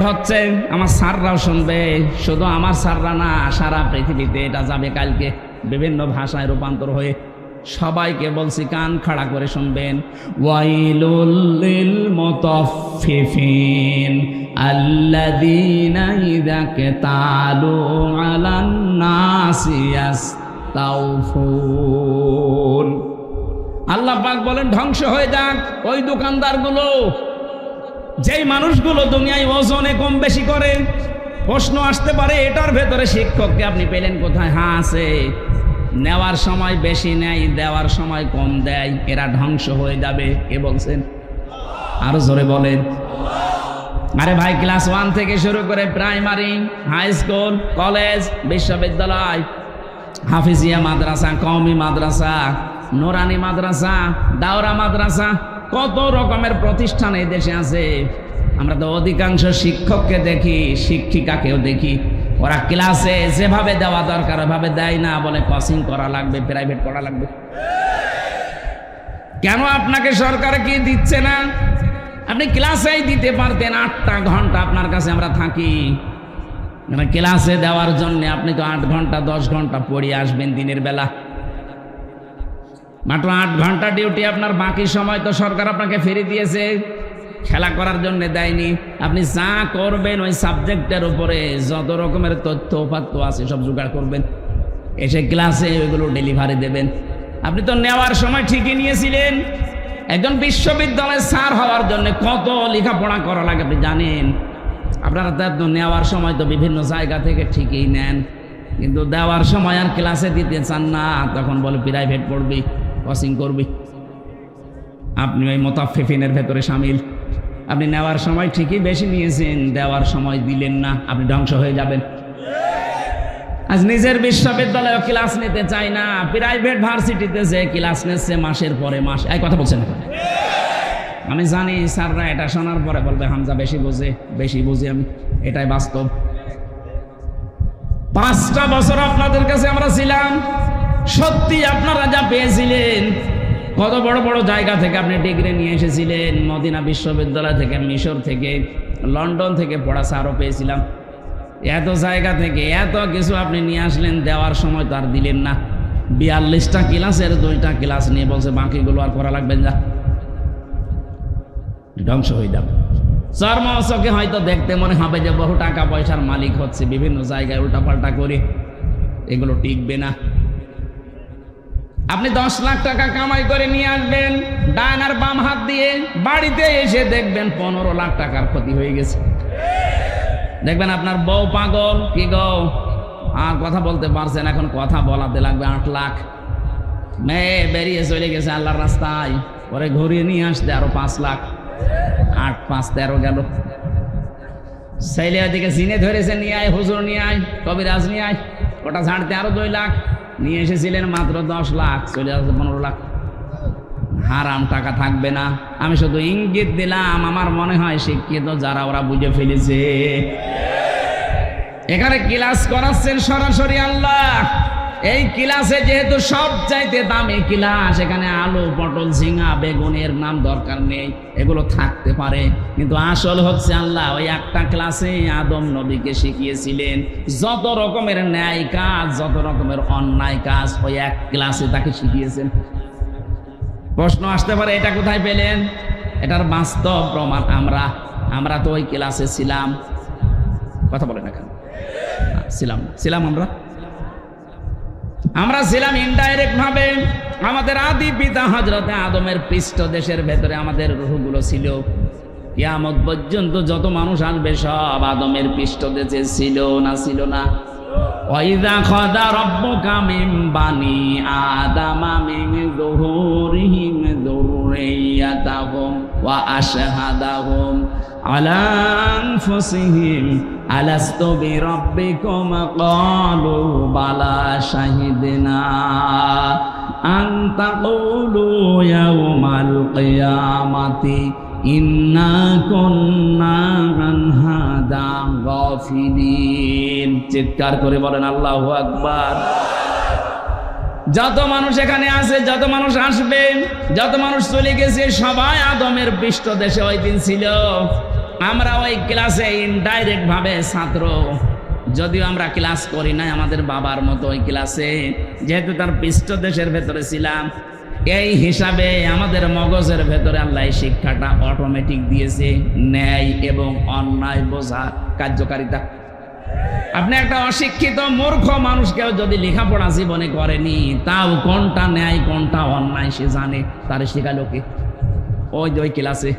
হচ্ছে আমার স্যাররাও শুনবে, শুধু আমার স্যাররা না, সারা পৃথিবীতে এটা যাবে কালকে বিভিন্ন ভাষায় রূপান্তর হয়ে। সবাইকে বলছি কান খাড়া করে শুনবেন। ওয়াইলুল লিল মুতাফফিফিন আল্লাযীনা ইযা কাতালু আলান নাসি ইস্তাওফুন। আল্লাহ পাক বলেন ধ্বংস হয়ে যাক ওই দোকানদারগুলো, যেই মানুষগুলো দুনিয়ায় ওজনে কম বেশি করে। প্রশ্ন আসতে পারে এটার ভেতরে শিক্ষককে আপনি পেলেন কোথায়? হ্যাঁ আছে, নেওয়ার সময় বেশি নেয়, দেওয়ার সময় কম দেয়, এরা ধ্বংস হয়ে যাবে। কে বলছেন? আরো জোরে বলেন। আরে ভাই, ক্লাস 1 থেকে শুরু করে প্রাইমারি, হাই স্কুল, কলেজ, বিশ্ববিদ্যালয়, হাফিজিয়া মাদ্রাসা, কওমি মাদ্রাসা, নুরানি মাদ্রাসা, দাওরা মাদ্রাসা, কত রকমের প্রতিষ্ঠান এই দেশে আছে। আমরা তো অধিকাংশ শিক্ষককে দেখি, শিক্ষিকাকেও দেখি, ওরা ক্লাসে যেভাবে দেওয়া দরকার ওইভাবে দেয় না, বলে কোচিং করা লাগবে, প্রাইভেট পড়া লাগবে। কেন আপনাকে সরকার কি দিচ্ছে না? আপনি ক্লাসেই দিতে পারতেন। 8টা ঘন্টা আপনার কাছে আমরা থাকি, মানে ক্লাসে দেওয়ার জন্য আপনি তো 8 ঘন্টা 10 ঘন্টা পড়িয়ে আসবেন দিনের বেলা। মাত্র 8 ঘন্টা ডিউটি আপনার, বাকি সময় তো সরকার আপনাকে ফিরে দিয়েছে, খেলা করার জন্য দেয়নি। আপনি যা করবেন ওই সাবজেক্টের উপরে যত রকমের তথ্য উপাত্ত আছে সব জোগাড় করবেন, এসে ক্লাসে ওইগুলো ডেলিভারি দেবেন। আপনি তো নেওয়ার সময় ঠিকই নিয়েছিলেন। একজন বিশ্ববিদ্যালয়ের স্যার হওয়ার জন্য কত লেখাপড়া করা লাগে আপনি জানেন। আপনারা তো নেওয়ার সময় তো বিভিন্ন জায়গা থেকে ঠিকই নেন, কিন্তু দেওয়ার সময় আর ক্লাসে দিতে চান না, তখন বলে প্রাইভেট পড়বি, কোচিং করবি। আপনি ওই মুতাফফিফিনের ভেতরে শামিল। আপনি নেওয়ার সময় ঠিকই বেশি নিয়েছেন, দেওয়ার সময় দিলেন না, আপনি ধ্বংস হয়ে যাবেন। আজ নিজের বিশ্ববিদ্যালয়ে ক্লাস নিতে চাই না, প্রাইভেট ভার্সিটিতে যে ক্লাস নিচ্ছে মাসের পরে মাস। এই কথা বলছেন না? আমি জানি স্যাররা এটা শোনার পরে বলবে হামজা বেশি বুঝি আমি, এটাই বাস্তব। 5টা বছর আপনাদের কাছে আমরা ছিলাম, সত্যি আপনারা যা পেয়েছিলেন, কত বড় বড় জায়গা থেকে আপনি ডিগ্রি নিয়ে এসেছিলেন, মদিনা বিশ্ববিদ্যালয় থেকে, মিশর থেকে, লন্ডন থেকে পড়া স্যারও পেয়েছিলাম। এত জায়গা থেকে এত কিছু আপনি নিয়ে আসলেন, দেওয়ার সময় তো আর দিলেন না। 42টা ক্লাসের 2টা ক্লাস নিয়ে বলছে বাকিগুলো আর করা লাগবে না, ধ্বংস হয়ে যাবে। চর্মচকে হয়তো দেখতে মনে হবে যে বহু টাকা পয়সার মালিক হচ্ছে, বিভিন্ন জায়গায় উল্টাপাল্টা করে, এগুলো টিকবে না। আপনি 10 লাখ টাকা কামাই করে নিয়ে আসবেন ডান আর বাম হাত দিয়ে, বাড়িতে এসে দেখবেন 15 লাখ টাকার ক্ষতি হয়ে গেছে। দেখবেন আপনার বউ পাগল, কি গো আর কথা বলতে পারছেন, এখন কথা বলাতে লাগবে 8 লাখ। মেয়ে বেরিয়ে চলে গেছে আল্লাহর রাস্তায়, পরে ঘুরিয়ে নিয়ে আসতে আরো 5 লাখ, 8 5 13 গেল। ছেলে ওদিকে জিনে ধরেছে, নিয়ে আয় হুজুর, নিয়ে আয় কবিরাজ, নিয়ে আয়, ওটা ছাড়তে আরো 2 লাখ। নিয়ে এসেছিলেন মাত্র 10 লাখ, চলে আসছে 15 লাখ। হারাম টাকা থাকবে না। আমি শুধু ইঙ্গিত দিলাম, আমার মনে হয় শিক্ষিত যারা ওরা বুঝে ফেলেছে। এখানে ক্লাস করাচ্ছেন সরাসরি আল্লাহ। এই ক্লাসে যেহেতু সব চাইতে দামি ক্লাস, এখানে আলু পটল ঝিঙা বেগুনের নাম দরকার নেই, এগুলো থাকতে পারে, কিন্তু আসল হচ্ছে আল্লাহ ওই একটা ক্লাসে আদম নবীকে শিখিয়েছিলেন যত রকমের ন্যায় কাজ, যত রকমের অন্যায় কাজ, ওই এক ক্লাসে তাকে শিখিয়েছেন। প্রশ্ন আসতে পারে এটা কোথায় পেলেন? এটার বাস্তব প্রমাণ আমরা তো ওই ক্লাসে ছিলাম। কথা বলে না কেন? ছিলাম আমরা ছিলাম ইনডাইরেক্ট ভাবে। আমাদের আদি পিতা হযরতে আদমের পৃষ্ঠ দেশের ভেতরে আমাদের রূহগুলো ছিল। কিয়ামত পর্যন্ত যত মানুষ আসবে সব আদমের পৃষ্ঠ দেশে ছিল না? ওয়াইযা খাযা রাব্বুকা মিন বানি আদামা মিন যুহুরিহিম যুররিয়াতাহুম ওয়া আশহাদাহুম আলা আনফুসিহিম আলাস্তু বিরাব্বিকুম ক্বালু বালা শাহিদনা আন তাকুলু ইয়াওমাল কিয়ামাতি ইন্না কুন্না আন হাদা গাফিলিন। চিৎকার করে বলেন আল্লাহু আকবার। যত মানুষ এখানে আছে, যত মানুষ আসবে, যত মানুষ চলে গেছে, সবাই আদমের পৃষ্ঠ দেশে ওই দিন ছিল। আমরা ওই ক্লাসে ইনডাইরেক্ট ভাবে ছাত্র, যদিও আমরা ক্লাস করি নাই আমাদের বাবার মতো ওই ক্লাসে, যেহেতু তার পৃষ্ঠদেশের ভেতরে ছিলাম, এই হিসাবে আমাদের মগজের ভেতরে আল্লাহ শিক্ষাটা অটোমেটিক দিয়েছে, ন্যায় এবং অন্যায় বোঝা কার্যকারিতা। আপনি একটা অশিক্ষিত মূর্খ মানুষকেও যদি লেখাপড়া জীবনে করেনি, তাও কোনটা ন্যায় কোনটা অন্যায় সে জানে, তারে শেখালো কে? ওই ক্লাসে।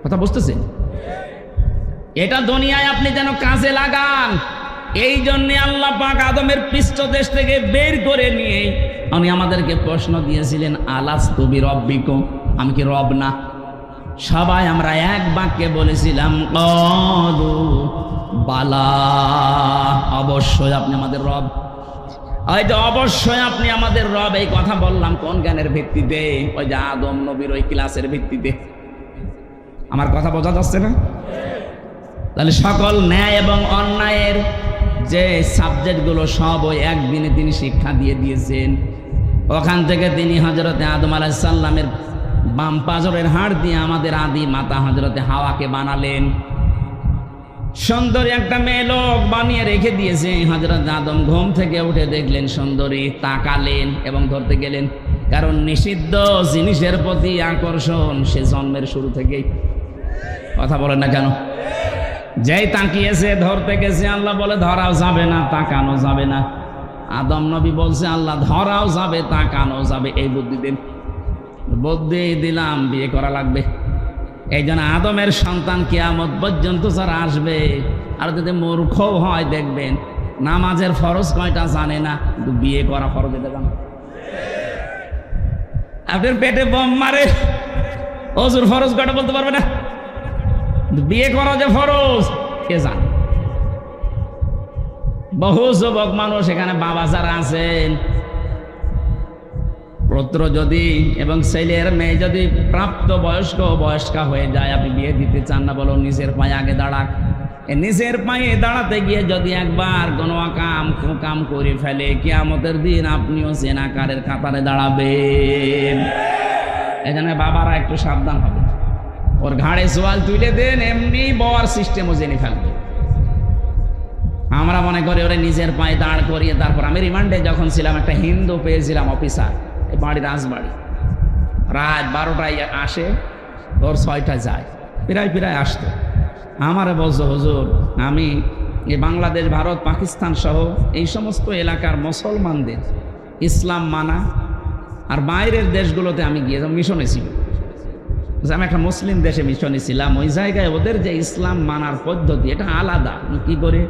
কথা বুঝতেছেন? এটা দুনিয়ায় আপনি যেন কাজে লাগান, এই জন্যে আল্লাহ পাক আদমের পৃষ্ঠদেশ থেকে বের করে নিয়ে উনি আমাদেরকে প্রশ্ন দিয়েছিলেন, আলাস্তু বিরব্বিকুম, আমি কি রব না? সবাই আমরা এক বাক্যে বলেছিলাম, ক্বালু বালা, অবশ্যই আপনি আমাদের রব। হয়তো অবশ্যই আপনি আমাদের রব, এই কথা বললাম কোন জ্ঞানের ভিত্তিতে? ওই যে আদম নবীর ওই ক্লাসের ভিত্তিতে। আমার কথা বোঝা যাচ্ছে না? তাহলে সকল ন্যায় এবং অন্যায়ের যে সাবজেক্টগুলো সব ওই একদিনে তিনি শিক্ষা দিয়ে দিয়েছেন। ওখান থেকে তিনি হযরতে আদম আলাইহিস সালামের বাম পাজরের হাড় দিয়ে আমাদের আদি মাতা হযরতে হাওয়াকে বানালেন। সুন্দরী একটা মেয়ে লোক বানিয়ে রেখে দিয়েছে। হযরত আদম ঘুম থেকে উঠে দেখলেন সুন্দরী, তাকালেন এবং ধরতে গেলেন, কারণ নিষিদ্ধ জিনিসের প্রতি আকর্ষণ সে জন্মের শুরু থেকেই। কথা বলেন না কেন? যেই তাকিয়েছে, ধরতে গেছে, আল্লাহ বলে ধরাও যাবে না, তাকানো যাবে না। আদম নবী বলছে, আল্লাহ ধরাও যাবে, তাকানো যাবে, এই বুদ্ধি দিন। বুদ্ধি দিলাম, বিয়ে করা লাগবে। এই জন্য আদমের সন্তান কিয়ামত পর্যন্ত যারা আসবে, আর যদি মূর্খ হয় দেখবেন নামাজের ফরজ কয়টা জানে না, কিন্তু বিয়ে করা ফরজ এটা জানে। আপনার পেটে বোম মারে, ওজুর ফরজ কয়টা বলতে পারবে না, বিয়ে করা যে ফরজ কে জানে? বহু যুবক মানুষ এখানে বাবা যারা আছেন, পুত্র যদি এবং ছেলের মেয়ে যদি প্রাপ্ত বয়স্কা হয়ে যায়, আপনি বিয়ে দিতে চান না, বলো নিজের পায়ে আগে দাঁড়াক। নিজের পায়ে দাঁড়াতে গিয়ে যদি একবার কোনো কাম করে ফেলে, কিয়ামতের দিন আপনিও জেনাকারের কাতারে দাঁড়াবেন। এই জন্য বাবারা একটু সাবধান হবে। ওর ঘাড়ে সোয়াল তুলে দেন, এমনি বওয়ার সিস্টেমও জেনে ফেলবে। আমরা মনে করি ওরে নিজের পায়ে দাঁড় করিয়ে, তারপর আমি রিমান্ডে যখন ছিলাম একটা হিন্দু পেয়েছিলাম অফিসার, এই বাড়ি রাজবাড়ি, রাত 12টায় আসে, ওর 6টায় যায়, প্রায় আসতো। আমারে বলছো, হুজুর আমি এই বাংলাদেশ, ভারত, পাকিস্তান সহ এই সমস্ত এলাকার মুসলমানদের ইসলাম মানা, আর বাইরের দেশগুলোতে আমি গিয়ে মিশনে ছিল, আমি একটা মুসলিম দেশে মিশনে ছিলাম, ওই জায়গায় ওদের যে ইসলাম মানার পদ্ধতি এটা আলাদা। কি করে?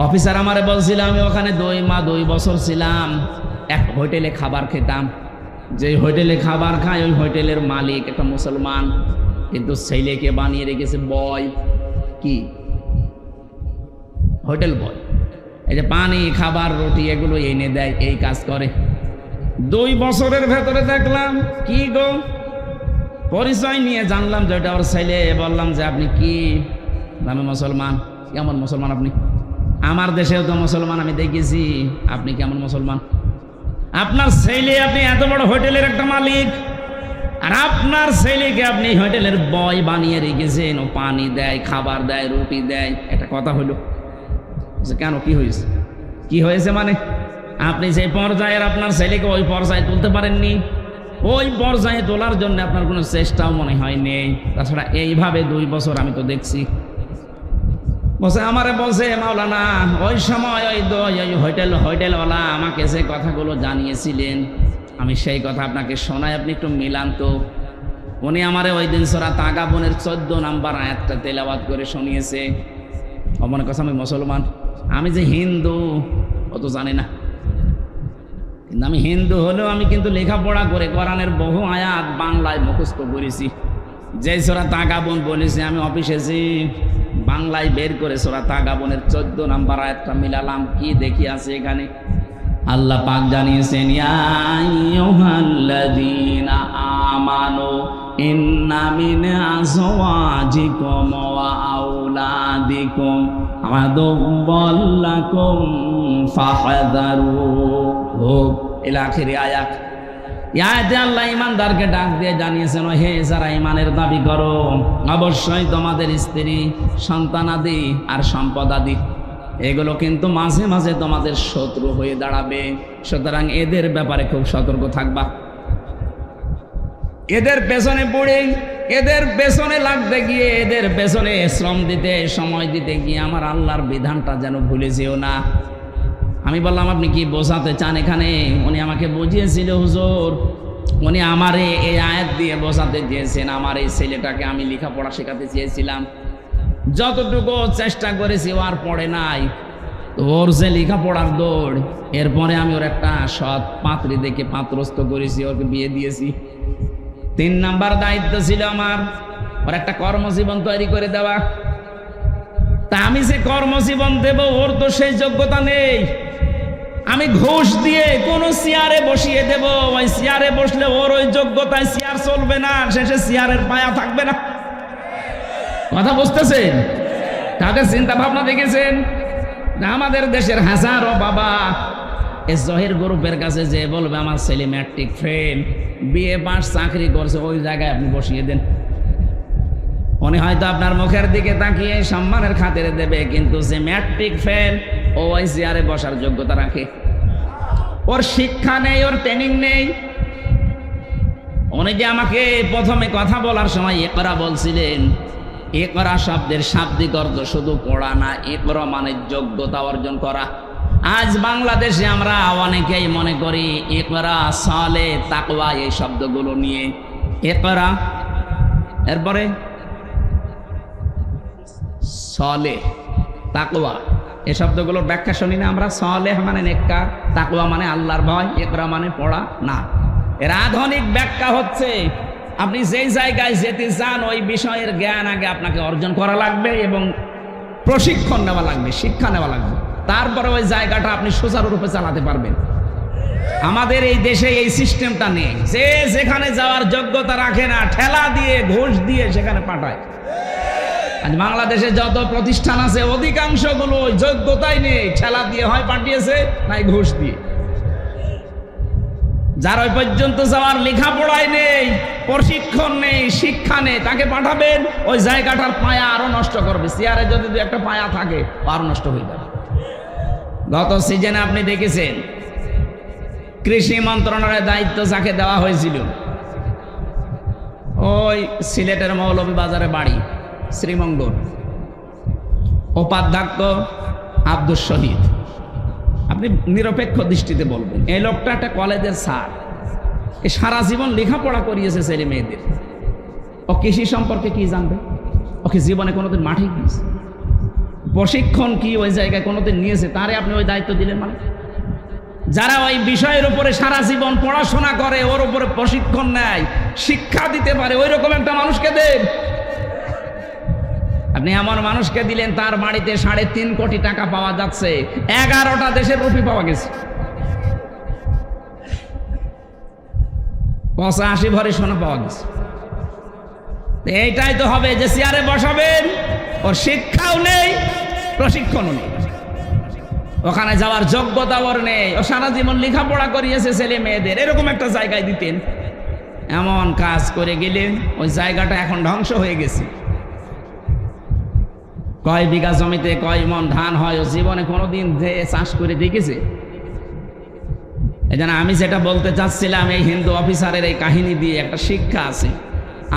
অফিসার আমারে বলছিল, আমি ওখানে 2 বছর ছিলাম, এক হোটেলে খাবার খেতাম। যে হোটেলে খাবার খাই, ওই হোটেলের মালিক একটা মুসলমান, কিন্তু ছেলেকে বানিয়ে রেখেছে বয়, কি হোটেল বয়। এই যে পানি, খাবার, রুটি এগুলো এনে দেয়, এই কাজ করে। 2 বছরের ভেতরে দেখলাম, কি গো, পরিচয় নিয়ে জানলাম যে এটা ওর ছেলে। বললাম যে আপনি কি? আমি মুসলমান। কেমন মুসলমান আপনি? আমার দেশেও তো মুসলমান আমি দেখেছি, আপনি কেমন মুসলমান? আপনার ছেলে, আপনি এত বড় হোটেলের একটা মালিক, আর আপনার ছেলেকে আপনি হোটেলের বয় বানিয়ে রেখেছেন, ও পানি দেয়, খাবার দেয়, রুটি দেয়, এটা কথা হলো? কেন, কি হয়েছে? কি হয়েছে মানে আপনি যে পর্যায়ের আপনার ছেলেকে ওই পর্যায়ে তুলতে পারেননি, ওই পর্যায়ে তোলার জন্য আপনার কোনো চেষ্টাও মনে হয় নেই। তাছাড়া এইভাবে 2 বছর আমি তো দেখছি। বলছে, আমারে বলছে, মাওলানা ওই সময় ওই হোটেলওয়ালা আমাকে যে কথাগুলো জানিয়েছিলেন, আমি সেই কথা আপনাকে শোনাই, আপনি একটু মিলান তো। উনি আমারে ওই দিন সূরা তাগাবুনের 14 নম্বর আয়াতটা তেলাওয়াত করে শুনিয়েছে। মনে কথা আমি মুসলমান, আমি যে হিন্দু ও তো জানে না, কিন্তু আমি হিন্দু হলেও আমি কিন্তু লেখাপড়া করে কোরআনের বহু আয়াত বাংলায় মুখস্থ করেছি। যে সূরা তাগাবুন বলেছে, আমি অফিসে বাংলায় বের করে সূরা তাগাবুনের 14 নম্বর আয়াতটা মিলালাম। কি দেখি আছে এখানে? আল্লাহ পাক জানিয়েছেন, ইয়া আইয়ুহাল্লাযীনা আমানু ইন্না মিন আযওয়াজিকুম ওয়া আওলাদিকুম আদুওয়াল লাকুম ফাহযারুহু ইলা আখিরি আয়াত। আয়াতে আল্লাহ ইমানদারকে ডাক দিয়ে জানিয়েছেন, হে যারা ইমানের দাবি করো, অবশ্যই তোমাদের স্ত্রী, সন্তানাদি আর সম্পদাদি এগুলো কিন্তু মাঝে মাঝে তোমাদের শত্রু হয়ে দাঁড়াবে। সুতরাং এদের ব্যাপারে খুব সতর্ক থাকবা। এদের পেছনে পড়ে, এদের পেছনে লাগতে গিয়ে, এদের পেছনে শ্রম দিতে, সময় দিতে গিয়ে আমার আল্লাহর বিধানটা যেন ভুলে যেও না। আমি বললাম, আপনি কি বোঝাতে চান এখানে? উনি আমাকে বুঝিয়েছিল, হুজুর, উনি আমারে এই আয়াত দিয়ে বোঝাতে চেয়েছেন। আমার এই ছেলেটাকে আমি লেখাপড়া শেখাতে চেয়েছিলাম, যতটুকু চেষ্টা করেছি ও আর পড়ে নাই। ওর যে লেখাপড়ার দৌড়, এরপরে আমি ওর একটা সৎ পাত্রী দেখে পাত্রস্থ করেছি, ওকে বিয়ে দিয়েছি। 3 নাম্বার দায়িত্ব ছিল আমার ওর একটা কর্মজীবন তৈরি করে দেওয়া। তা আমি যে কর্মজীবন দেব, ওর তো সেই যোগ্যতা নেই। আমি ঘুষ দিয়ে কোন চেয়ারে বসিয়ে দেব, ওই চেয়ারে বসলে ওর ওই যোগ্যতায় চেয়ার চলবে না, শেষে চেয়ারের পায়া থাকবে না। কথা বুঝতেছেন? তাদের চিন্তা ভাবনা দেখেছেন? আমাদের দেশের হাজারো বাবা এই জহির গ্রুপের কাছে যে বলবে আমার ছেলে ম্যাট্রিক ফেল, বিএ পাস, চাকরি করছে, ওই জায়গায় আপনি বসিয়ে দেন। উনি হয়তো আপনার মুখের দিকে তাকিয়ে সম্মানের খাতিরে দেবে, কিন্তু যে ম্যাট্রিক ফেল ও ওই চেয়ারে বসার যোগ্যতা রাখে। ওর শিক্ষা নেই, ওর ট্রেনিং নেই। উনি যে আমাকে প্রথমে কথা বলার সময় ইকরা বলছিলেন, ইকরা শব্দের শাব্দিক অর্থ শুধু পড়া না, ইকরা মানে যোগ্যতা অর্জন করা। আজ বাংলাদেশে আমরা অনেকেই মনে করি ইকরা, সালে, তাকওয়া এই শব্দগুলো নিয়ে। ইকরা, এরপরে সালে, তাকওয়া, এই শব্দগুলোর ব্যাখ্যা শুনি না আমরা। সালেহ মানে নেককার, তাকওয়া মানে আল্লাহর ভয়, ইকরা মানে পড়া না। এর আধুনিক ব্যাখ্যা হচ্ছে আপনি যেই জায়গায় যেতে চান ওই বিষয়ের জ্ঞান আগে আপনাকে অর্জন করা লাগবে এবং প্রশিক্ষণ নেওয়া লাগবে, শিক্ষা নেওয়া লাগবে, তারপরে ওই জায়গাটা আপনি সুচারুরূপে চালাতে পারবেন। আমাদের এই দেশে এই সিস্টেমটা নেই। যে যেখানে যাওয়ার যোগ্যতা রাখে না, ঠেলা দিয়ে, ঘুষ দিয়ে সেখানে পাঠায়। আজ বাংলাদেশে যত প্রতিষ্ঠান আছে অধিকাংশগুলো যোগ্যতাই নেই, ঠেলা দিয়ে হয় পাঠিয়েছে, নাই ঘুষ দিয়ে। যার ওই পর্যন্ত যাওয়ার লেখাপড়াই নেই, প্রশিক্ষণ নেই, শিক্ষা নেই, তাকে পাঠাবেন ওই জায়গাটার পায়া আরো নষ্ট করবে। চেয়ারে যদি দু একটা পায়া থাকে আরো নষ্ট হয়ে যাবে। গত সিজনে আপনি দেখেছেন কৃষি মন্ত্রণালয়ের দায়িত্ব যাকে দেওয়া হয়েছিল, ওই সিলেটের মৌলভীবাজারে বাড়ি, শ্রীমঙ্গল, উপাধ্যক্ষ আব্দুল শহীদ। আপনি নিরপেক্ষ দৃষ্টিতে বলবেন, এই লোকটা একটা কলেজের স্যার, এ সারা জীবন লেখাপড়া করিয়েছে ছেলে মেয়েদের। ও কৃষি সম্পর্কে কি জানবে? ওকে জীবনে কোনোদিন মাঠে গিয়েছে, প্রশিক্ষণ কি ওই জায়গায় কোনোদিন নিয়েছে? তারে আপনি ওই দায়িত্ব দিলেন মানে? যারা ওই বিষয়ের উপরে সারা জীবন পড়াশোনা করে, ওর উপরে প্রশিক্ষণ নেয়, শিক্ষা দিতে পারে, ওই রকম একটা মানুষকে দেন। আপনি এমন মানুষকে দিলেন তার বাড়িতে 3.5 কোটি টাকা পাওয়া যাচ্ছে, 11টা দেশের রুপি পাওয়া গেছে, 85 ভরি সোনা পাওয়া গেছে। এইটাই তো হবে যে চেয়ারে বসাবেন, ওর শিক্ষাও নেই, প্রশিক্ষণও নেই, ওখানে যাওয়ার যোগ্যতা ওর নেই, ও সারা জীবন লেখাপড়া করিয়েছে ছেলে মেয়েদের, এরকম একটা জায়গায় দিতেন। এমন কাজ করে গেলেন, ওই জায়গাটা এখন ধ্বংস হয়ে গেছে। কয় বিঘা জমিতে কয় মন ধান হয় ও জীবনে কোনোদিন যে চাষ করে দেখেছে? এই জন্য আমি যেটা বলতে চাচ্ছিলাম, এই হিন্দু অফিসারের এই কাহিনী দিয়ে একটা শিক্ষা আছে।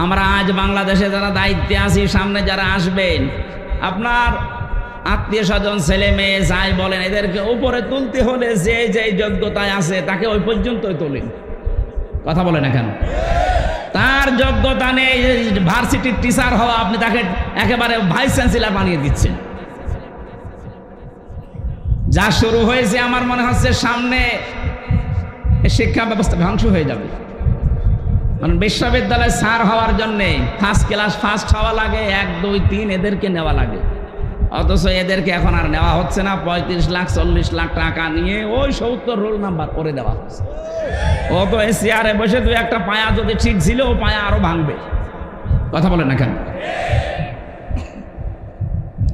আমরা আজ বাংলাদেশে যারা দায়িত্বে আছি, সামনে যারা আসবেন, আপনার আত্মীয় স্বজন, ছেলে মেয়ে যাই বলেন, এদেরকে উপরে তুলতে হলে যে যে যোগ্যতায় আছে তাকে ওই পর্যন্তই তোলেন। কথা বলে না কেন? তার যোগ্যতা নেই ভার্সিটির টিচার হওয়া, আপনি তাকে একেবারে ভাইস চ্যান্সেলর বানিয়ে দিচ্ছেন। যা শুরু হয়েছে আমার মনে হচ্ছে সামনে শিক্ষা ব্যবস্থা ধ্বংস হয়ে যাবে। কারণ বিশ্ববিদ্যালয়ে স্যার হওয়ার জন্যে ফার্স্ট ক্লাস ফার্স্ট হওয়া লাগে, 1, 2, 3 এদেরকে নেওয়া লাগে। অথচ এদেরকে এখন আর নেওয়া হচ্ছে না। 35 লাখ 40 লাখ টাকা নিয়ে ওই 70 রোল নাম্বার করে দেওয়া হচ্ছে। ও তো এই চেয়ারে বসে 2-1টা পায়া যদি ঠিক ছিল, ও পায়া আরো ভাঙবে। কথা বলে না কেন?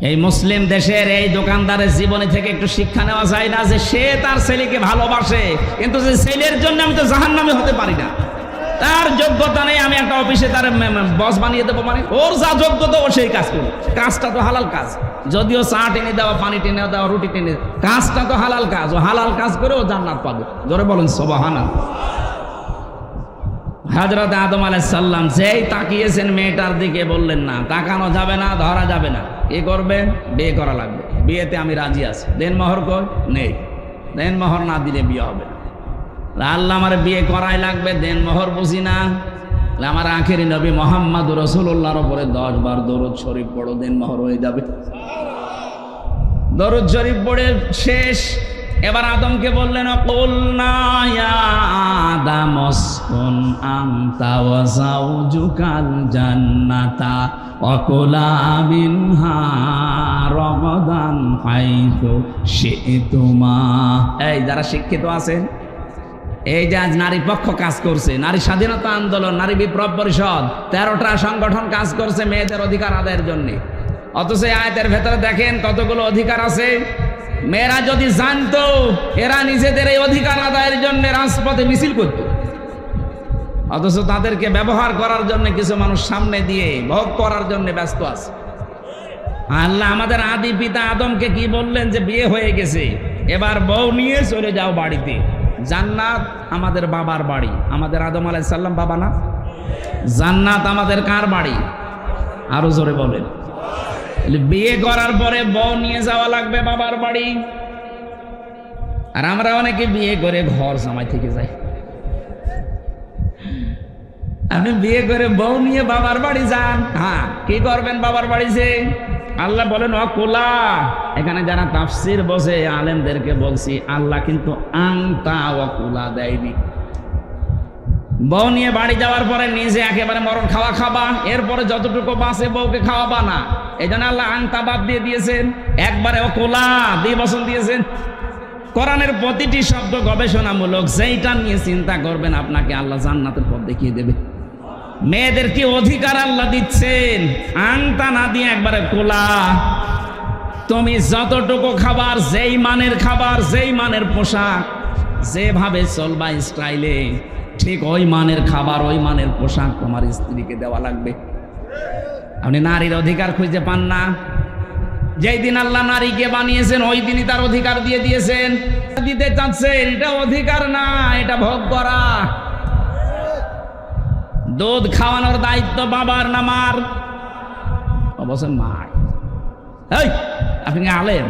এই মুসলিম দেশের এই দোকানদারের জীবনী থেকে একটু শিক্ষা নেওয়া যায় না যে সে তার ছেলেকে ভালোবাসে, কিন্তু যে ছেলের জন্য আমি তো জাহান্নামী হতে পারি না, তার যোগ্যতা নেই, আমি একটা অফিসে তার বস বানিয়ে দেবো, মানে ওর যা যোগ্যতা ও সেই কাজ করবে। কাজটা তো হালাল কাজ, যদিও চা টেনে দেওয়া, পানি টেনে দেওয়া, রুটি টেনে, কাজটা তো হালাল কাজ, ও হালাল কাজ করে ও জান্নাত পাবে। জোরে বলেন সুবহানাল্লাহ। হযরত আদম আলাইহিস সালাম যেই তাকিয়েছেন মেয়েটার দিকে, বললেন না, তাকানো যাবে না, ধরা যাবে না, কি করবেন? বিয়ে করা লাগবে, বিয়েতে আমি রাজি আছি। দেন মোহর কই? নেই। দেন মোহর না দিলে বিয়ে হবে না। আল্লাহ আমার বিয়ে করাই লাগবে, দেন মোহর বুঝি না। আমার আখেরি নবী মুহাম্মদ রাসূলুল্লাহর উপরে 10 বার দরুদ শরীফ পড়ো, দেন মোহর হয়ে যাবে। দরুদ শরীফ পড়ে শেষ। এবার আদমকে বললেন, কুলনা ইয়া আদম উসকুন আনতা ওয়া যাওজুকাল জান্নাতা ওয়া কুলা মিনহা রাগাদান হাইতু শি'তুমা। এই যারা শিক্ষিত আছেন, এই যে আজ নারী পক্ষ কাজ করছে, নারী স্বাধীনতা আন্দোলন, নারী বিপ্লব পরিষদ, 13টা সংগঠন কাজ করছে মেয়েদের অধিকার আদায়ের জন্য। অথচ এই আয়াতের ভেতরে দেখেন কতগুলো অধিকার আছে। মেয়েরা যদি জানতো, এরা নিজেদের এই অধিকার আদায়ের জন্য রাজপথে মিছিল করত, অথচ তাদেরকে ব্যবহার করার জন্য কিছু মানুষ সামনে দিয়ে ভোগ করার জন্য ব্যস্ত আছে। আল্লাহ আমাদের আদি পিতা আদমকে কি বললেন? যে বিয়ে হয়ে গেছে, এবার বউ নিয়ে চলে যাও বাড়িতে। জান্নাত আমাদের বাবার বাড়ি, আমাদের আদম আলাইহিস সালাম বাবা না? জান্নাত আমাদের কার বাড়ি? আরো জোরে বলেন। বিয়ে করার পরে বউ নিয়ে যাওয়া লাগবে বাবার বাড়ি। আর আমরা অনেকে বিয়ে করে ঘর জামাই থেকে যাই। আপনি বিয়ে করে বউ নিয়ে বাবার বাড়ি যান, হ্যাঁ, কি করবেন বাবার বাড়ি যে? আল্লাহ বলেন ওয়াকুলা। এখানে যারা তাফসীর বসে আলেমদেরকে বলছি, আল্লাহ কিন্তু আনতা ওয়াকুলা দেয়নি। বউ নিয়ে বাড়ি যাওয়ার পরে নিজে একেবারে মরণ খাওয়া খাবা, এরপরে যতটুকু বাঁচে বউকে খাওয়াবা না। এই জন্য আল্লাহ আনতা বাদ দিয়ে দিয়েছেন, একবারে ওয়াকুলা দিয়ে বসন দিয়েছেন। কোরআনের প্রতিটি শব্দ গবেষণামূলক, যেইটা নিয়ে চিন্তা করবেন আপনাকে আল্লাহ জান্নাতের পথ দেখিয়ে দেবে। মেয়েদের কি অধিকার আল্লাহ দিচ্ছেন, আনতা না দিয়ে একবারে কোলা। তুমি যতটুকু খাবার, যেই মানের পোশাক, যেভাবে চলবা স্টাইলে, ঠিক ওই মানের খাবার, ওই মানের পোশাক তোমার স্ত্রীকে দেওয়া লাগবে। আপনি নারীর অধিকার খুঁজে পান না। যেই দিন আল্লাহ নারীকে বানিয়েছেন, ওই দিনই তার অধিকার দিয়ে দিয়েছেন। দিতে চাচ্ছেন, এটা অধিকার না, এটা ভোগ করা। দুধ খাওয়ানোর দায়িত্ব বাবার না মার? অবশ্যই মার। এই আপনি আলেম,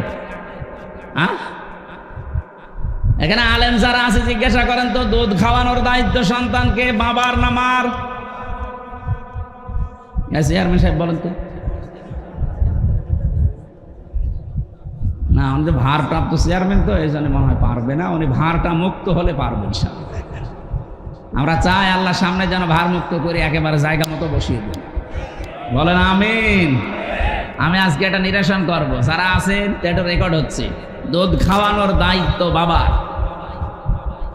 এখানে আলেম যারা আছে জিজ্ঞাসা করেন তো, দুধ খাওয়ানোর দায়িত্ব সন্তানকে বাবার না মার? চেয়ারম্যান সাহেব বলেন তো। না, আমাদের ভারপ্রাপ্ত চেয়ারম্যান তো, এই জন্য মনে হয় পারবে না। উনি ভারটা মুক্ত হলে পারবেন। আমরা চাই আল্লাহ সামনে যেন ভার মুক্ত করে একেবারে জায়গা মতো বসিয়ে দেন। বলেন আমিন। আমি আজকে এটা নিরসন করব, যারা আছেন এটা রেকর্ড হচ্ছে। দুধ খাওয়ানোর দায়িত্ব বাবার,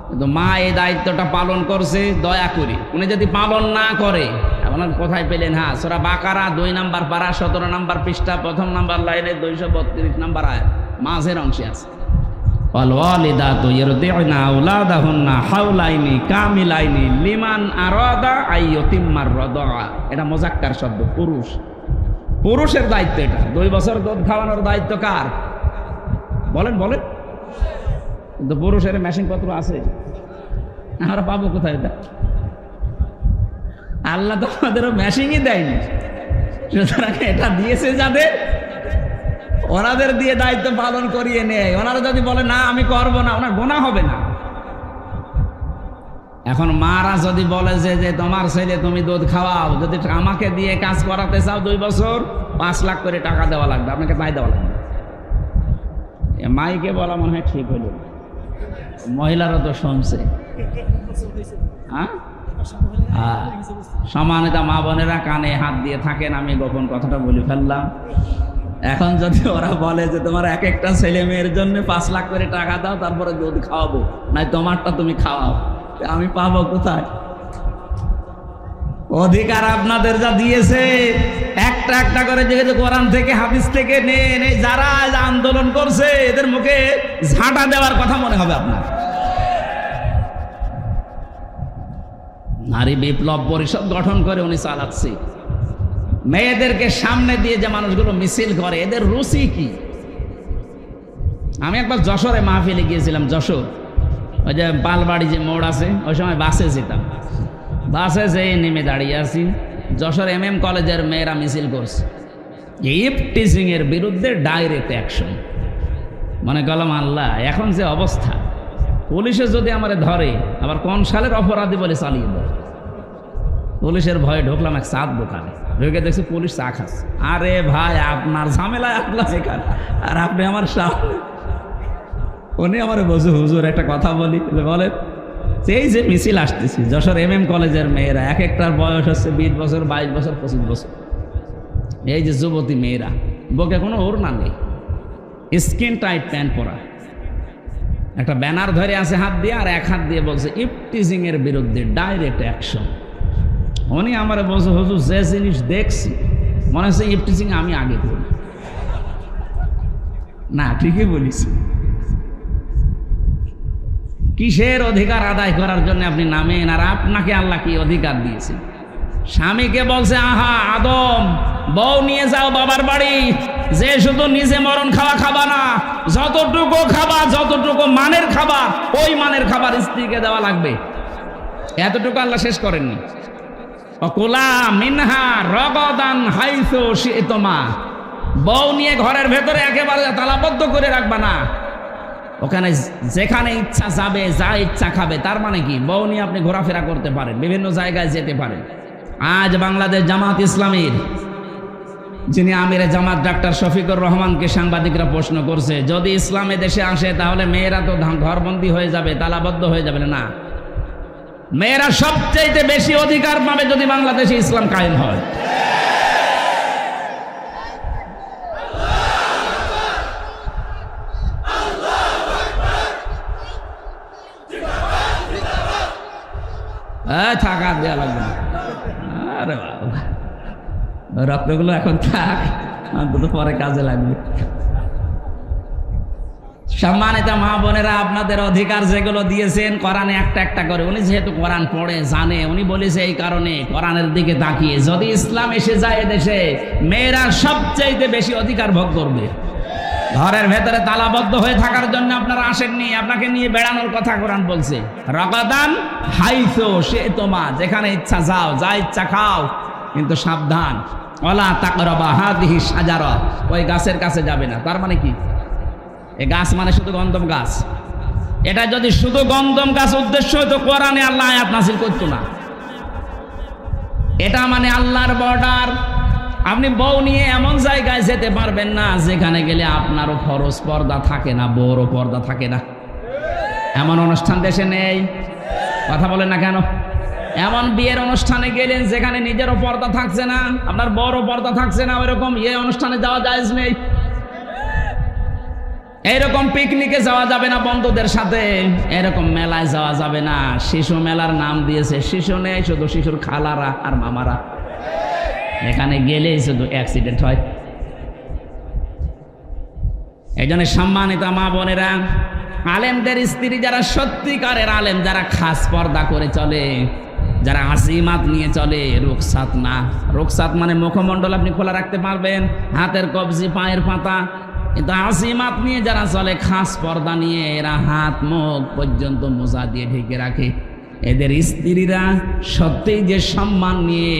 কিন্তু মা এই দায়িত্বটা পালন করছে দয়া করে। উনি যদি পালন না করে, আপনার কোথায় পেলেন? হ্যাঁ, সূরা বাকারা 2 নম্বর পারা 17 নম্বর পৃষ্ঠা 1ম নম্বর লাইনে 232 নম্বর আয়াত, মাঝের অংশে আছে। ওয়ালিদাতু ইরদি'না আওলাদাহুন্না হাওলাইনি কামিলাইনি লিমান আরাদা আইয়ুতিম্মার রাদা। এটা মুযাক্কার শব্দ, পুরুষ, পুরুষের দায়িত্ব এটা। 2 বছর দুধ খাওয়ানোর দায়িত্ব কার? বলেন বলেন। কিন্তু পুরুষের মেশিন পত্র আছে, আমরা পাবো কোথায় এটা? আল্লাহ তো আমাদেরও মেশিনই দেয়নি, সুতরাং এটা দিয়েছে যাদের, ওনাদের দিয়ে দায়িত্ব পালন করিয়ে নেয়। ওনারা যদি বলে না আমি করব না, ওনার গুনাহ হবে না। এখন মারা যদি বলে যে তোমার ছেলে তুমি দুধ খাওয়াও, যদি আমাকে দিয়ে কাজ করাতে চাও 2 বছর 5 লাখ করে টাকা দেওয়া লাগবে, আপনাকে তাই দেওয়া লাগবে। মাইকে বলা মনে হয় ঠিক হলো, মহিলারা তো শুনছে। সমানিতা মা বোনেরা কানে হাত দিয়ে থাকেন, আমি গোপন কথাটা বলে ফেললাম। এখন যদি ওরা বলে যে তোমার এক একটা ছেলে মেয়ের জন্য 5 লাখ করে টাকা দাও, তারপরে দুধ খাওয়াবো, নাই তোমারটা তুমি খাওয়াও, আমি পাবো কোথায়? অধিকার আপনাদের যা দিয়েছে, একটা একটা করে যেহেতু কোরআন থেকে হাদিস থেকে নেন, যারা আজ আন্দোলন করছে এদের মুখে ঝাঁটা দেওয়ার কথা মনে হবে আপনার। নারী বিপ্লব পরিষদ গঠন করে উনি চালাচ্ছে। মেয়েদেরকে সামনে দিয়ে যে মানুষগুলো মিছিল করে, এদের রুচি কি? আমি একবার যশোরে মাহফিলে গিয়েছিলাম। যশোর ওই যে পালবাড়ি যে মোড় আছে, ওই সময় বাসে যেতাম। বাসে যেয়ে নেমে দাঁড়িয়ে আছি, যশোর MM কলেজের মেয়েরা মিছিল করছে ইফটিজিং এর বিরুদ্ধে ডাইরেক্ট অ্যাকশন। মনে করলাম আল্লাহ, এখন যে অবস্থা, পুলিশে যদি আমারে ধরে আবার কোন সালের অপরাধী বলে চালিয়ে দেয়। পুলিশের ভয়ে ঢুকলাম এক চাঁদ দোকানে, ঢুকে দেখছি পুলিশ চা খাচ্ছে। আরে ভাই, আপনার ঝামেলায় আপনার এখানে, আর আপনি আমার সামনে। উনি আমার বলছে, হুজুর একটা কথা বলি। বলে, এই যে মিছিল আসতেছি, যশোর MM কলেজের মেয়েরা, এক একটার বয়স হচ্ছে 20 বছর, 22 বছর, 25 বছর। এই যে যুবতী মেয়েরা, বুকে কোনো ওড়না নেই, স্কিন টাইট প্যান্ট পরা, একটা ব্যানার ধরে আছে হাত দিয়ে, আর এক হাত দিয়ে বলছে ইফটিজিং এর বিরুদ্ধে ডাইরেক্ট অ্যাকশন। উনি আমার বলছে, হুজুর যে জিনিস দেখছি মনে হচ্ছে ইফটিজিং আমি আগে করি। না, ঠিকই বলিস। কিসের অধিকার আদায় করার জন্য আপনি নামেন? আর আপনাকে আল্লাহ কি অধিকার দিয়েছে? স্বামীকে বলছে, আহা আদম, বউ নিয়ে যাও বাবার বাড়ি, যে শুধু নিজে মরণ খাওয়া খাবা না, যতটুকু খাবা, যতটুকু মানের খাবার, ওই মানের খাবার স্ত্রীকে দেওয়া লাগবে। এতটুকু আল্লাহ শেষ করেননি। অকুলা মিনহা রগদান হাইসু শিতমা, বউ নিয়ে ঘরের ভেতরে একেবারে তালাবদ্ধ করে রাখবা না, ওখানে যেখানে ইচ্ছা যাবে, যা ইচ্ছা খাবে। তার মানে কি, বউ নিয়ে আপনি ঘোরাফেরা করতে পারেন, বিভিন্ন জায়গায় যেতে পারেন। আজ বাংলাদেশ জামাত ইসলামীর যিনি আমিরে জামাত ডাক্তার শফিকুর রহমানকে সাংবাদিকরা প্রশ্ন করছে, যদি ইসলামে দেশে আসে তাহলে মেয়েরা তো ঘরবন্দি হয়ে যাবে, তালাবদ্ধ হয়ে যাবে। না, মেয়েরা সবচেয়ে বেশি অধিকার পাবে যদি বাংলাদেশে ইসলাম কায়েম হয়। থাকা দেওয়া লাগবে না। আরে বাবা, রক্তগুলো এখন থাক, অন্তত পরে কাজে লাগবে। সম্মানিত মা বোনেরা, আপনাদের অধিকার যেগুলো দিয়েছেন কোরআনে একটা একটা করে, উনি যেহেতু কোরআন পড়ে জানে, উনি বলেছে এই কারণে কোরআনের দিকে তাকিয়ে, যদি ইসলাম এসে যায় এদেশে, মেয়েরা সবচাইতে বেশি অধিকার ভোগ করবে। ঘরের ভেতরে তালাবদ্ধ হয়ে থাকার জন্য আপনারা আসেননি, আপনাকে নিয়ে বেড়ানোর কথা কোরআন বলছে। রগাদান হাইসু শিতমা, যেখানে ইচ্ছা যাও, যা ইচ্ছা খাও, কিন্তু সাবধান, ওয়ালা তাকরাবা হাদিহি শাজারা, ওই গাছের কাছে যাবে না। তার মানে কি, এই গাছ মানে শুধু গন্ধম গাছ। এটা যদি শুধু গন্ধম গাছ উদ্দেশ্য হতো, কোরআনে আল্লাহ আয়াত নাযিল করতো না। এটা মানে আল্লাহর বর্ডার। আপনি বউ নিয়ে এমন জায়গায় যেতে পারবেন না যেখানে গেলে আপনারও ফরজ পর্দা থাকে না, বউরও পর্দা থাকে না। এমন অনুষ্ঠান দেশে নেই? কথা বলেন না কেন? এমন বিয়ের অনুষ্ঠানে গেলেন যেখানে নিজেরও পর্দা থাকছে না, আপনার বউরও পর্দা থাকছে না, ওইরকম অনুষ্ঠানে যাওয়া জায়েজ নেই। এইরকম পিকনিকে যাওয়া যাবে না বন্ধুদের সাথে, এরকম মেলায় যাওয়া যাবে না। শিশু মেলার নাম দিয়েছে, শিশু নেই, শুধু শিশুর খালারা আর মামারা। এখানে গেলেই শুধু অ্যাক্সিডেন্ট হয়। এই জন্য সম্মানিত মা বোনেরা, আলেমদের স্ত্রী যারা সত্যিকারের আলেম, যারা খাস পর্দা করে চলে, যারা আসিমাত নিয়ে চলে, রুকসাত না। রুকসাত মানে মুখমণ্ডল আপনি খোলা রাখতে পারবেন, হাতের কবজি, পায়ের পাতা, কিন্তু আসিমাত নিয়ে যারা চলে, খাস পর্দা নিয়ে, এরা হাত মুখ পর্যন্ত মোজা দিয়ে ঢেকে রাখে। এদের স্ত্রীরা সত্যিই যে সম্মান নিয়ে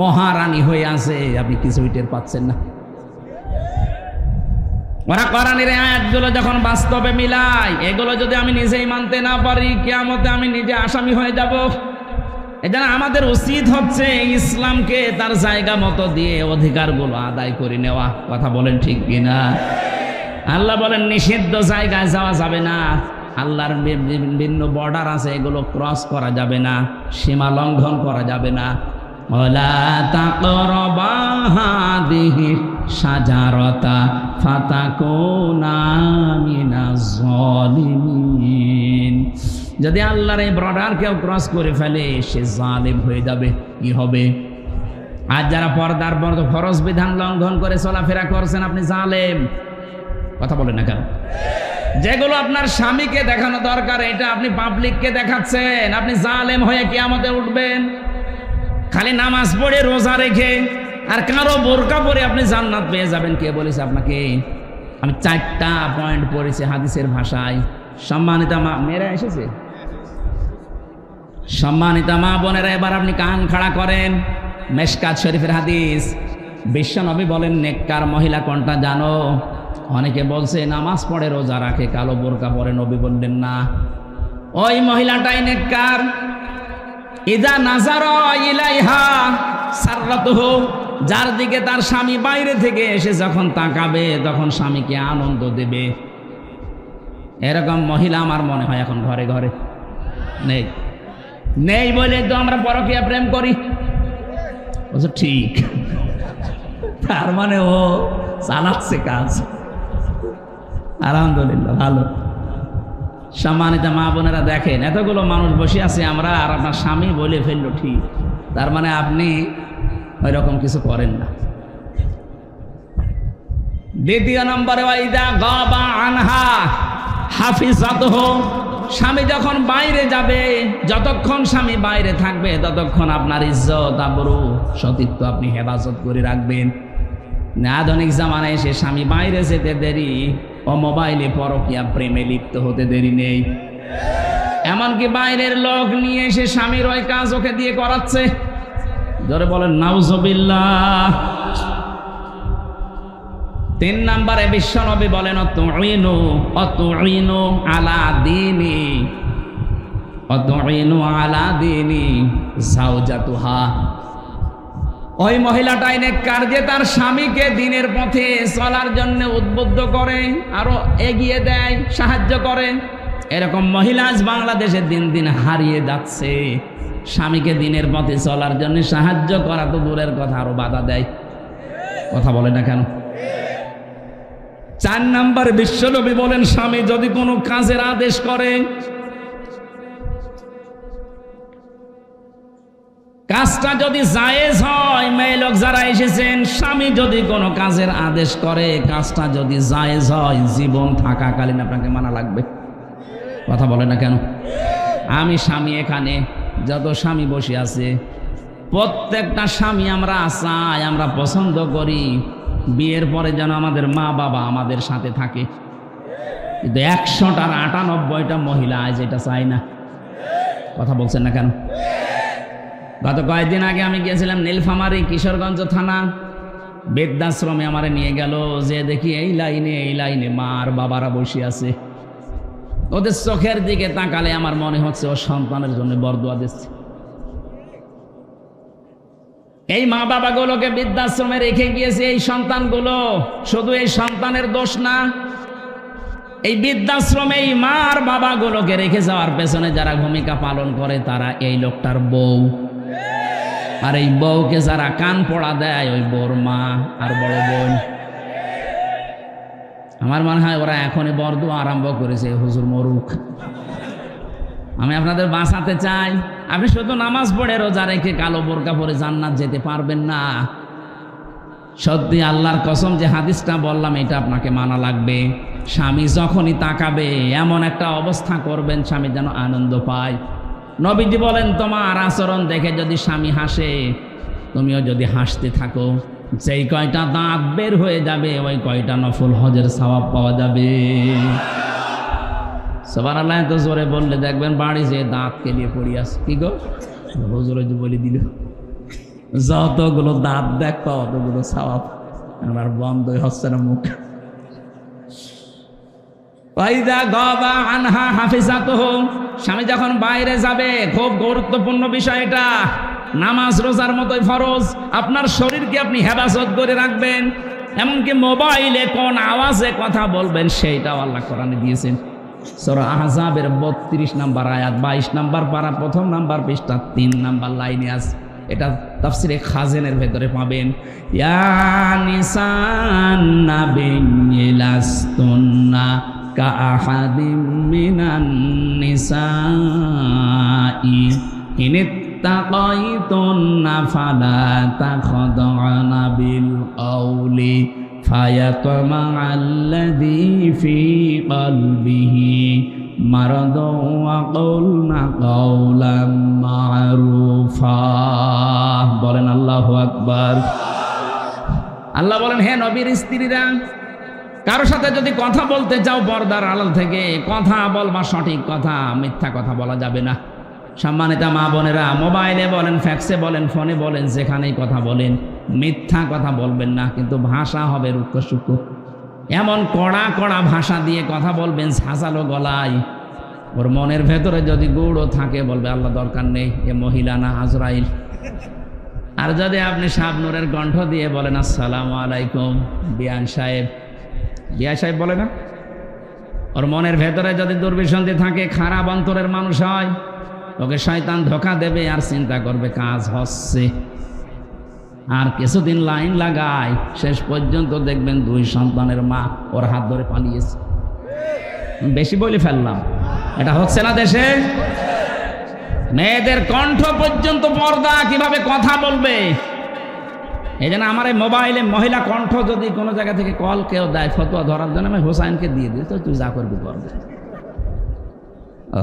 মহারানী হয়ে আছে, আপনি কিছুই টের পাচ্ছেন না। ওরা কোরআনের আয়াতগুলো যখন বাস্তবে মিলায়, এগুলো যদি আমি নিজেই মানতে না পারি, কিয়ামতে আমি নিজে আসামি হয়ে যাব। এজন্য আমাদের উচিত হচ্ছে ইসলামকে তার জায়গা মতো দিয়ে অধিকারগুলো আদায় করে নেওয়া। কথা বলেন ঠিক কিনা? আল্লাহ বলেন নিষিদ্ধ জায়গায় যাওয়া যাবে না, আল্লাহর বিভিন্ন বর্ডার আছে, এগুলো ক্রস করা যাবে না, সীমা লঙ্ঘন করা যাবে না। ওয়ালা তাকরাবা হাদিহি শাজারাতা ফাতাকুনা মিনাজ জালিমিন। যদি আল্লাহর এই বর্ডার কেউ ক্রস করে ফেলে সে জালেম হয়ে যাবে। কি হবে? আর যারা পর্দার ফরজ বিধান লঙ্ঘন করে চলাফেরা করছেন আপনি জালেম। কথা বলেন না কেন? যেগুলো আপনার স্বামীকে দেখানো দরকার এটা আপনি পাবলিককে দেখাচ্ছেন, আপনি জালেম হয়ে কিয়ামতে উঠবেন। খালি নামাজ পড়ে রোজা রেখে আর কারো বোরকা পরে আপনি জান্নাত পেয়ে যাবেন। কে বলেছে আপনাকে? আমি 4টা পয়েন্ট পড়েছি হাদিসের ভাষায়। সম্মানিতা মা মেয়েরা এসেছে, সম্মানিতা মা বোনেরা, এবার আপনি কান খাড়া করেন। মেশকাত শরীফের হাদিস, বিশ্বনবী বলেন নেককার মহিলা কোনটা জানো? অনেকে বলছে নামাজ পড়ে রোজা রাখে কালো বোরকা পরে। নবী বললেন না, ওই মহিলাটাই নেককার। ইদা নাজারা ইলাইহা সাররাতুহু, যার দিকে তার স্বামী বাইরে থেকে এসে যখন তাকাবে তখন স্বামীকে আনন্দ দেবে। এরকম মহিলা আমার মনে হয় এখন ঘরে ঘরে নেই। নেই বলে তো আমরা পরকীয়া প্রেম করি। বলছো ঠিক, তার মানে ও চালাচ্ছে কাজ। আলহামদুলিল্লাহ, ভালো। সম্মানিত মা বোনেরা দেখেন, এতগুলো মানুষ বসে আছে আমরা, আর আপনার স্বামী বলে ফেললো ঠিক, তার মানে আপনি ওই রকম কিছু করেন না। দ্বিতীয় নম্বরে ওয়াইদা গাবা আনহা হাফিজাতুহু, স্বামী যখন বাইরে যাবে, যতক্ষণ স্বামী বাইরে থাকবে ততক্ষণ আপনার ইজ্জত আবরু সতীত্ব আপনি হেফাজত করে রাখবেন। আধুনিক জামানায় এসে স্বামী বাইরে যেতে দেরি, ও মোবাইলে পরকীয়া প্রেমে লিপ্ত হতে দেরি নেই। এমনকি বাইরের লোক নিয়ে এসে স্বামীর ওই কাজ ওকে দিয়ে করাচ্ছে। জোরে বলেন নাউজুবিল্লাহ। 3 নম্বরে বিশ্বনবী বলেন অতুইনু আলা দীনি যাওজাতুহা, ওই মহিলাটাই নেককার যে তার স্বামীকে দিনের পথে চলার জন্য উদ্বুদ্ধ করে, আরো এগিয়ে দেয়, সাহায্য করে। এরকম মহিলা আজ বাংলাদেশে দিন দিন হারিয়ে যাচ্ছে। স্বামীকে দিনের পথে চলার জন্য সাহায্য করা তো দূরের কথা, আরো বাধা দেয়। কথা বলে না কেন? 4 নম্বর বিশ্বনবী বলেন স্বামী যদি কোনো কাজের আদেশ করে, কাজটা যদি জায়েজ হয়, মেয়ে লোক যারা এসেছেন, স্বামী যদি কোনো কাজের আদেশ করে, কাজটা যদি জায়েজ হয়, জীবন থাকাকালীন আপনাকে মানা লাগবে। কথা বলে না কেন? আমি স্বামী, এখানে যত স্বামী বসে আছে প্রত্যেকটা স্বামী আমরা চাই, আমরা পছন্দ করি বিয়ের পরে যেন আমাদের মা বাবা আমাদের সাথে থাকে। কিন্তু 100টার 98টা মহিলা আজ এটা চাই না। কথা বলছেন না কেন? গত কয়েকদিন আগে আমি গিয়েছিলাম নীলফামারী কিশোরগঞ্জ থানা, বৃদ্ধাশ্রমে আমারে নিয়ে গেল। যে দেখি এই লাইনে মা আর বাবারা বসে আছে। ওদের চোখের দিকে তাকালে আমার মনে হচ্ছে ও সন্তানের জন্য বরদোয়া দিচ্ছে। এই মা বাবাগুলোকে বৃদ্ধাশ্রমে রেখে গিয়েছে এই সন্তানগুলো। শুধু এই সন্তানের দোষ না, এই বৃদ্ধাশ্রমে এই মা আর বাবাগুলোকে রেখে যাওয়ার পেছনে যারা ভূমিকা পালন করে তারা এই লোকটার বউ, আর এই বউকে যারা কান পড়া দেয় ওই বউর মা আর বড় বোন। আমার মনে হয় ওরা এখনই বরদোয়া আরম্ভ করেছে, হুজুর মরুক। আমি আপনাদের বাঁচাতে চাই। আপনি শুধু নামাজ পড়ে রোজা রেখে কালো বোরকা পরে জান্নাত যেতে পারবেন না। সত্যি আল্লাহর কসম যে হাদিসটা বললাম এটা আপনাকে মানা লাগবে। স্বামী যখনই তাকাবে এমন একটা অবস্থা করবেন স্বামী যেন আনন্দ পায়। নবীজি বলেন তোমার আচরণ দেখে যদি স্বামী হাসে, তুমিও যদি হাসতে থাকো, যেই কয়টা দাঁত বের হয়ে যাবে ওই কয়টা নফল হজের সওয়াব পাওয়া যাবে। সুবহানাল্লাহ। তো জোরে বললে দেখবেন বাড়ি যে দাঁত কেলিয়ে পড়ি আছে। কি গো হুজুর যে বলে দিল, যতগুলো দাঁত দেখবা অতগুলো সওয়াব। আমার বন্ধই হচ্ছে না মুখ। ওয়াইদা গাবা আনহা হাফিজাতুহু, স্বামী যখন বাইরে যাবে, খুব গুরুত্বপূর্ণ বিষয় এটা। নামাজ রোজার মতোই ফরজ। আপনার শরীরকে আপনি হেফাজত করে রাখবেন। এমনকি মোবাইলে কোন আওয়াজে কথা বলবেন সেইটাও আল্লাহ কোরআনে দিয়েছেন। সূরা আহজাবের 32 নম্বর আয়াত, 22 নম্বর পারা, 1 নম্বর পৃষ্ঠা, 3 নম্বর লাইনে আছে। এটা তাফসিরে খাজেনের ভেতরে পাবেন। ইয়া নিসান নাবিয়্যি লাস্তুন্না কাআহাদিম মিনান নিসাই ইনিত্তাকাইতুন্না ফালা তাখদা'না বিল কওলি ফায়াতমা'আল্লাযী ফী কলবিহি মারাদুন ওয়া ক্বাউলনা কাওলাম মা'রুফা। বলেন আল্লাহু আকবার। আল্লাহ বলেন, হে নবীর স্ত্রীরা, কারোর সাথে যদি কথা বলতে চাও পর্দার আড়াল থেকে কথা বলবা, সঠিক কথা, মিথ্যা কথা বলা যাবে না। সম্মানিতা মা বোনেরা, মোবাইলে বলেন, ফ্যাক্সে বলেন, ফোনে বলেন, যেখানেই কথা বলেন, মিথ্যা কথা বলবেন না, কিন্তু ভাষা হবে রুক্ষ সূক্ষ্ম। এমন কড়া কড়া ভাষা দিয়ে কথা বলবেন ঝাঁঝালো গলায়, ওর মনের ভেতরে যদি গুড়ও থাকে বলবে আল্লাহ দরকার নেই, এ মহিলা না আজরাইল। আর যদি আপনি শাবনূরের কণ্ঠ দিয়ে বলেন আসসালামু আলাইকুম বিয়ান সাহেব, বিয়া সাহেব বলে না, ওর মনের ভেতরে যদি দুর্বিসন্ধি থাকে, খারাপ অন্তরের মানুষ হয়, ওকে শয়তান ধোঁকা দেবে আর চিন্তা করবে কাজ হচ্ছে। আর কিছুদিন লাইন লাগায়, শেষ পর্যন্ত দেখবেন 2 সন্তানের মা ওর হাত ধরে পালিয়েছে। বেশি বলে ফেললাম, এটা হচ্ছে না দেশে? মেয়েদের কণ্ঠ পর্যন্ত পর্দা, কিভাবে কথা বলবে। এই জন্য আমার এই মোবাইলে মহিলা কণ্ঠ যদি কোনো জায়গা থেকে কল কেউ দেয় ফতোয়া ধরার জন্য, আমি হোসাইনকে দিয়ে দিই, তো তুই যা করবি করবে।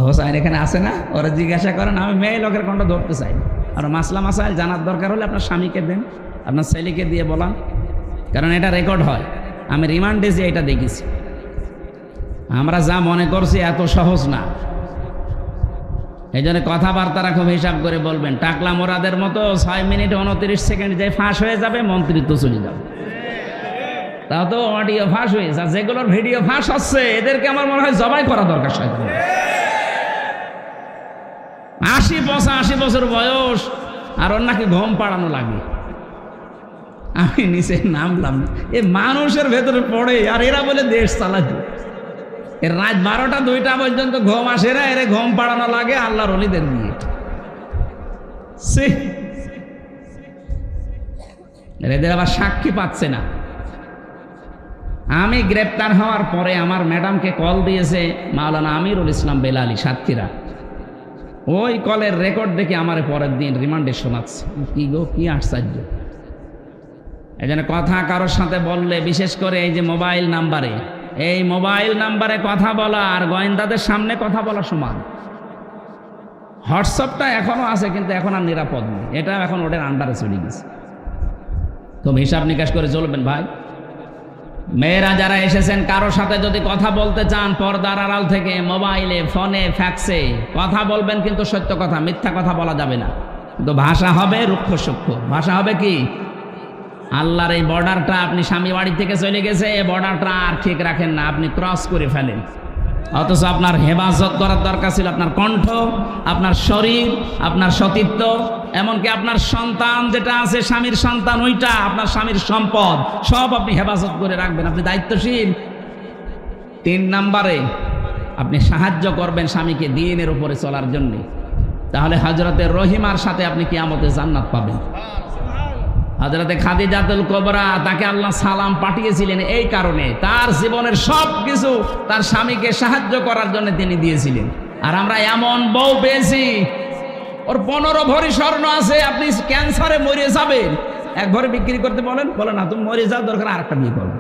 হোসাইন এখানে আসে না, ওরা জিজ্ঞাসা করেন, আমি মেয়ে লোকের কণ্ঠ ধরতে চাই। আর মাসলা মাসাইল জানার দরকার হলে আপনার স্বামীকে দেন, আপনার ছেলেকে দিয়ে বলান, কারণ এটা রেকর্ড হয়। আমি রিমান্ডে যে এটা দেখেছি। আমরা যা মনে করছি এত সহজ না। এই জন্য কথাবার্তারা খুব হিসাব করে বলবেন। টাকলা মোরাদের মতো 6 মিনিট 29 সেকেন্ড যে ফাঁস হয়ে যাবে, মন্ত্রিত্ব চলে যাবে। তাও তো অডিও ফাঁস হয়েছে, আর যেগুলোর ভিডিও ফাঁস হচ্ছে এদেরকে আমার মনে হয় জবাই করা দরকার। 80-85 বছর বয়স, আর ওর নাকি ঘুম পাড়ানো লাগে। আমি নিচে নামলাম, এ মানুষের ভেতরে পড়ে, আর এরা বলে দেশ চালাচ্ছে। এর রাত 12টা-2টা পর্যন্ত ঘুম আসে না, এর ঘুম পাড়ানো লাগে আল্লাহর ওলিদের দিয়ে। এদের আবার সাক্ষী পাচ্ছে না। আমি গ্রেপ্তার হওয়ার পরে আমার ম্যাডামকে কল দিয়েছে মাওলানা আমিরুল ইসলাম বেলালী, সাতক্ষীরা। ওই কলের রেকর্ড দেখে আমার পরের দিন রিমান্ডে শোনাচ্ছে। কি গো, কি আশ্চর্য। এই জন্য কথা কারোর সাথে বললে, বিশেষ করে এই যে মোবাইল নাম্বারে, এই মোবাইল নাম্বারে কথা বলা আর গোয়েন্দাদের সামনে কথা বলা সমান। হোয়াটসঅ্যাপটা এখনো আছে, কিন্তু এখন আর নিরাপদ নেই, এটা এখন ওদের আন্ডারে চলে গেছে। তো হিসাব নিকাশ করে চলবেন ভাই। মেয়েরা যারা এসেছেন, কারোর সাথে যদি কথা বলতে চান পর্দার আড়াল থেকে, মোবাইলে, ফোনে, ফ্যাক্সে কথা বলবেন, কিন্তু সত্য কথা, মিথ্যা কথা বলা যাবে না। কিন্তু ভাষা হবে রুক্ষ সূক্ষ্ম। ভাষা হবে কি? আল্লাহর এই বর্ডারটা, আপনি স্বামী বাড়ি থেকে চলে গেছে, এই বর্ডারটা আর ঠিক রাখেন না, আপনি ক্রস করে ফেলেন। অথচ আপনার হেফাজত করার দরকার ছিল আপনার কণ্ঠ, আপনার শরীর, আপনার সতীত্ব, এমনকি আপনার সন্তান যেটা আছে, স্বামীর সন্তান, ওইটা আপনার স্বামীর সম্পদ, সব আপনি হেফাজত করে রাখবেন। আপনি দায়িত্বশীল। 3 নম্বরে আপনি সাহায্য করবেন স্বামীকে দ্বীনের উপরে চলার জন্য। তাহলে হযরতে রহিমার সাথে আপনি কিয়ামতে জান্নাত পাবেন। হযরতে খাদিজাতুল কুবরা, তাকে আল্লাহ সালাম পাঠিয়েছিলেন এই কারণে, তার জীবনের সব কিছু তার স্বামীকে সাহায্য করার জন্য তিনি দিয়েছিলেন। আর আমরা এমন বউ পেয়েছি, ওর 15 ভরি স্বর্ণ আছে, আপনি ক্যান্সারে মরে যাবেন, 1 ভরি বিক্রি করতে বলেন, বলে না তুমি মরে যাও, দরকার আরেকটা বিয়ে করবে,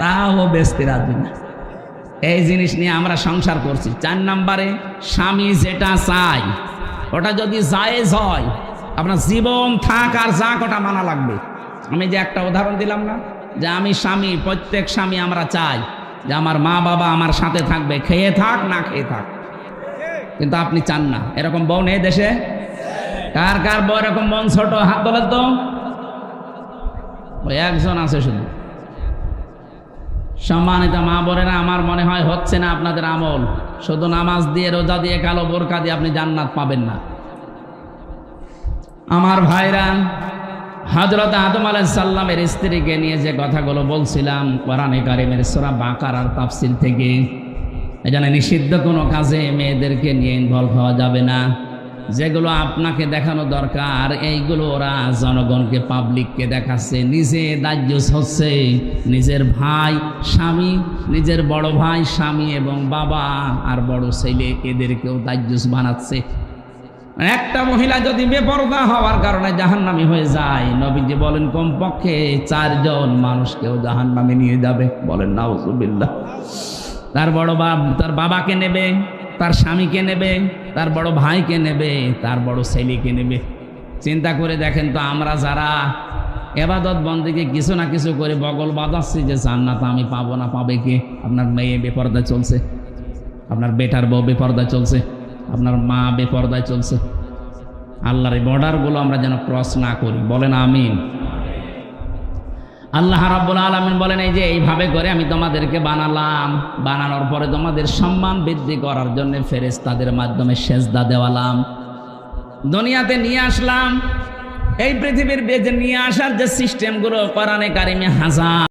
তাও বেচতে রাজি না। এই জিনিস নিয়ে আমরা সংসার করছি। 4 নম্বরে, স্বামী যেটা চায় ওটা যদি জায়েজ হয়, আপনার জীবন থাক আর যাক ওটা মানা লাগবে। আমি যে একটা উদাহরণ দিলাম না, যে আমি স্বামী, প্রত্যেক স্বামী আমরা চাই যে আমার মা বাবা আমার সাথে থাকবে, খেয়ে থাক না খেয়ে থাক, কিন্তু আপনি চান না। এরকম বউ নেই দেশে? কার কার বউ এরকম মন ছোট, হাত তোলেন তো। ওই একজন আছে শুধু। সম্মানিত মা বোনেরা, আমার মনে হয় হচ্ছে না আপনাদের আমল। শুধু নামাজ দিয়ে, রোজা দিয়ে, কালো বোরকা দিয়ে আপনি জান্নাত পাবেন না। আমার ভাইরা, হযরত আদম আলাইহিস সালামের স্ত্রীকে নিয়ে যে কথাগুলো বলছিলাম কোরআনে কারিমের সূরা বাকারার তাফসীর থেকে, এজন্য নিষিদ্ধ কোনো কাজে মেয়েদেরকে নিয়ে ইনভলভ হওয়া যাবে না। যেগুলো আপনাকে দেখানো দরকার এইগুলো ওরা জনগণকে, পাবলিককে দেখাচ্ছে। নিজে দায়ুস হচ্ছে, নিজের ভাই স্বামী, নিজের বড় ভাই স্বামী এবং বাবা আর বড় ছেলে এদেরকেও দায়ুস বানাচ্ছে। একটা মহিলা যদি বেপরদা হওয়ার কারণে জাহান্নামী হয়ে যায়, নবীজি বলেন কমপক্ষে 4 জন মানুষকেও জাহান্নামে নিয়ে যাবে। বলেন নাউজুবিল্লাহ। তার বড় তার বাবাকে নেবে, তার স্বামীকে নেবে, তার বড় ভাইকে নেবে, তার বড় ছেলেকে নেবে। চিন্তা করে দেখেন তো, আমরা যারা এবাদত বন্দেগী কিছু না কিছু করে বগল বাজাচ্ছি যে জান্নাত আমি পাবো না, পাবে কে? আপনার মেয়ে বেপরদা চলছে, আপনার বেটার বউ বেপরদা চলছে, আপনার মা বেপরদায় চলছে। আল্লাহর এই বর্ডারগুলো আমরা যেন ক্রস না করি। বলেন আমিন। আল্লাহ রাব্বুল আলামিন বলেন, এই যে এইভাবে করে আমি তোমাদেরকে বানালাম, বানানোর পরে তোমাদের সম্মান বৃদ্ধি করার জন্য ফেরেশতাদের মাধ্যমে সেজদা দেওয়ালাম, দুনিয়াতে নিয়ে আসলাম। এই পৃথিবীর বেজে নিয়ে আসার যে সিস্টেমগুলো কোরআনে কারিমে হাজার